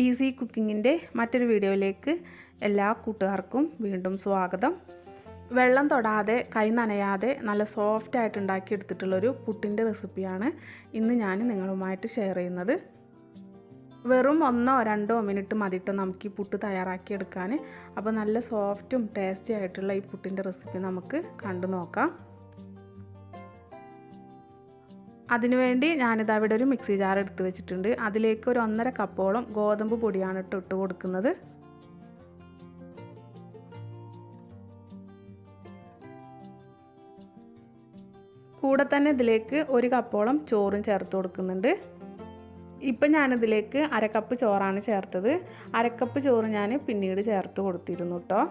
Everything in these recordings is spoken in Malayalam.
ഈസി കുക്കിങ്ങിൻ്റെ മറ്റൊരു വീഡിയോയിലേക്ക് എല്ലാ കൂട്ടുകാർക്കും വീണ്ടും സ്വാഗതം. വെള്ളം തൊടാതെ കൈ നനയാതെ നല്ല സോഫ്റ്റ് ആയിട്ട് ഉണ്ടാക്കിയെടുത്തിട്ടുള്ളൊരു പുട്ടിൻ്റെ റെസിപ്പിയാണ് ഇന്ന് ഞാൻ നിങ്ങളുമായിട്ട് ഷെയർ ചെയ്യുന്നത്. വെറും 1-2 മിനിറ്റ് മതിയിട്ട് നമുക്ക് ഈ പുട്ട് തയ്യാറാക്കിയെടുക്കാൻ. അപ്പോൾ നല്ല സോഫ്റ്റും ടേസ്റ്റി ആയിട്ടുള്ള ഈ പുട്ടിൻ്റെ റെസിപ്പി നമുക്ക് കണ്ടു നോക്കാം. അതിനുവേണ്ടി ഞാനിത് അവിടെ ഒരു മിക്സി ജാർ എടുത്ത് വെച്ചിട്ടുണ്ട്. അതിലേക്ക് ഒരു 1.5 കപ്പോളം ഗോതമ്പ് പൊടിയാണ് ഇട്ട് കൊടുക്കുന്നത്. കൂടെ തന്നെ ഇതിലേക്ക് 1 കപ്പോളം ചോറും ചേർത്ത് കൊടുക്കുന്നുണ്ട്. ഇപ്പം ഞാനിതിലേക്ക് 1/2 കപ്പ് ചോറാണ് ചേർത്തത്. 1/2 കപ്പ് ചോറ് ഞാൻ പിന്നീട് ചേർത്ത് കൊടുത്തിരുന്നു കേട്ടോ.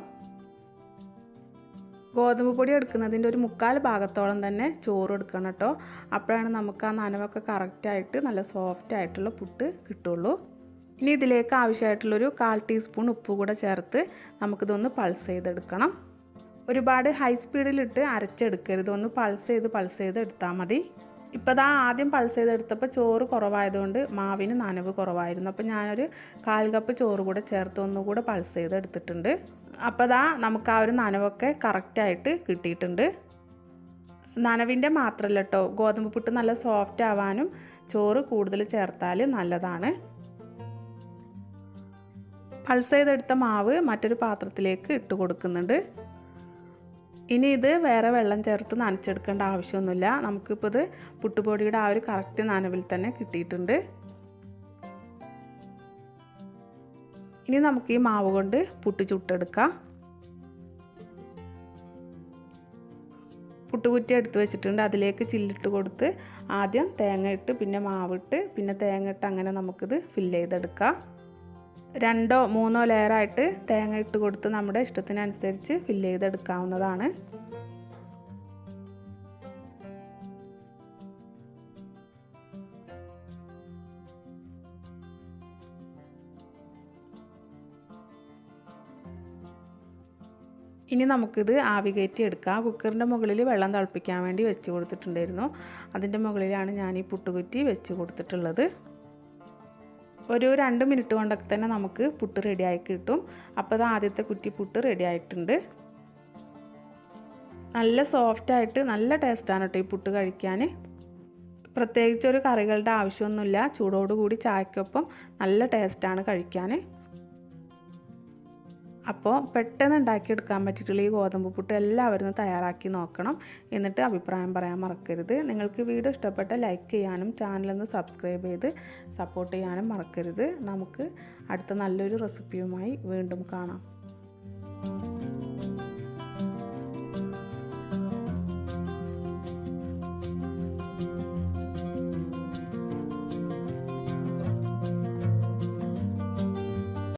ഗോതമ്പ് പൊടി എടുക്കുന്നതിൻ്റെ ഒരു 1/4 ഭാഗത്തോളം തന്നെ ചോറ് എടുക്കണം കേട്ടോ. അപ്പോഴാണ് നമുക്ക് ആ നനവൊക്കെ കറക്റ്റായിട്ട് നല്ല സോഫ്റ്റ് ആയിട്ടുള്ള പുട്ട് കിട്ടുള്ളൂ. ഇനി ഇതിലേക്ക് ആവശ്യമായിട്ടുള്ളൊരു 1/4 ടീസ്പൂൺ ഉപ്പ് കൂടെ ചേർത്ത് നമുക്കിതൊന്ന് പൾസ് ചെയ്തെടുക്കണം. ഒരുപാട് ഹൈ സ്പീഡിലിട്ട് അരച്ചെടുക്കരുത്, ഒന്ന് പൾസ് ചെയ്ത് എടുത്താൽ മതി. ഇപ്പോൾ ആദ്യം പൾസ് ചെയ്തെടുത്തപ്പോൾ ചോറ് കുറവായതുകൊണ്ട് മാവിന് നനവ് കുറവായിരുന്നു. അപ്പോൾ ഞാനൊരു 1/4 കപ്പ് ചോറ് കൂടെ ചേർത്ത് ഒന്നുകൂടെ പൾസ് ചെയ്തെടുത്തിട്ടുണ്ട്. അപ്പോൾ നമുക്ക് ആ ഒരു നനവൊക്കെ കറക്റ്റായിട്ട് കിട്ടിയിട്ടുണ്ട്. നനവിൻ്റെ മാത്രമല്ല കേട്ടോ, ഗോതമ്പ് പുട്ട് നല്ല സോഫ്റ്റ് ആവാനും ചോറ് കൂടുതൽ ചേർത്താൽ നല്ലതാണ്. പൾസ് ചെയ്തെടുത്ത മാവ് മറ്റൊരു പാത്രത്തിലേക്ക് ഇട്ട് കൊടുക്കുന്നുണ്ട്. ഇനി ഇത് വേറെ വെള്ളം ചേർത്ത് നനച്ചെടുക്കേണ്ട ആവശ്യമൊന്നുമില്ല. നമുക്കിപ്പോൾ ഇത് പുട്ടുപൊടിയുടെ ആ ഒരു കറക്റ്റ് നനവിൽ തന്നെ കിട്ടിയിട്ടുണ്ട്. ഇനി നമുക്ക് ഈ മാവ് കൊണ്ട് പുട്ട് ചുട്ടെടുക്കാം. പുട്ടുകുറ്റി എടുത്ത് വെച്ചിട്ടുണ്ട്. അതിലേക്ക് ചില്ലിട്ട് കൊടുത്ത് ആദ്യം തേങ്ങ ഇട്ട് പിന്നെ മാവിട്ട് പിന്നെ തേങ്ങ ഇട്ട് അങ്ങനെ നമുക്കിത് ഫില്ല് ചെയ്തെടുക്കാം. 2-3 ലെയറായിട്ട് തേങ്ങ ഇട്ട് കൊടുത്ത് നമ്മുടെ ഇഷ്ടത്തിനനുസരിച്ച് ഫില്ല് ചെയ്തെടുക്കാവുന്നതാണ്. ഇനി നമുക്കിത് ആവി കയറ്റി എടുക്കാം. കുക്കറിൻ്റെ മുകളിൽ വെള്ളം തിളപ്പിക്കാൻ വേണ്ടി വെച്ച് കൊടുത്തിട്ടുണ്ടായിരുന്നു. അതിൻ്റെ മുകളിലാണ് ഞാൻ ഈ പുട്ടുകുറ്റി വെച്ച് കൊടുത്തിട്ടുള്ളത്. ഒരു 2 മിനിറ്റ് കൊണ്ടൊക്കെ തന്നെ നമുക്ക് പുട്ട് റെഡിയായി കിട്ടും. അപ്പോൾ ആദ്യത്തെ കുറ്റി പുട്ട് റെഡി ആയിട്ടുണ്ട്. നല്ല സോഫ്റ്റായിട്ട് നല്ല ടേസ്റ്റാണ് കേട്ടോ ഈ പുട്ട് കഴിക്കാൻ. പ്രത്യേകിച്ച് ഒരു കറികളുടെ ആവശ്യമൊന്നുമില്ല. ചൂടോടുകൂടി ചായക്കൊപ്പം നല്ല ടേസ്റ്റാണ് കഴിക്കാൻ. അപ്പോൾ പെട്ടെന്ന് ഉണ്ടാക്കിയെടുക്കാൻ പറ്റിയിട്ടുള്ള ഈ ഗോതമ്പ് പുട്ട് എല്ലാവരും തയ്യാറാക്കി നോക്കണം. എന്നിട്ട് അഭിപ്രായം പറയാൻ മറക്കരുത്. നിങ്ങൾക്ക് വീഡിയോ ഇഷ്ടപ്പെട്ട ലൈക്ക് ചെയ്യാനും ചാനലൊന്ന് സബ്സ്ക്രൈബ് ചെയ്ത് സപ്പോർട്ട് ചെയ്യാനും മറക്കരുത്. നമുക്ക് അടുത്ത നല്ലൊരു റെസിപ്പിയുമായി വീണ്ടും കാണാം.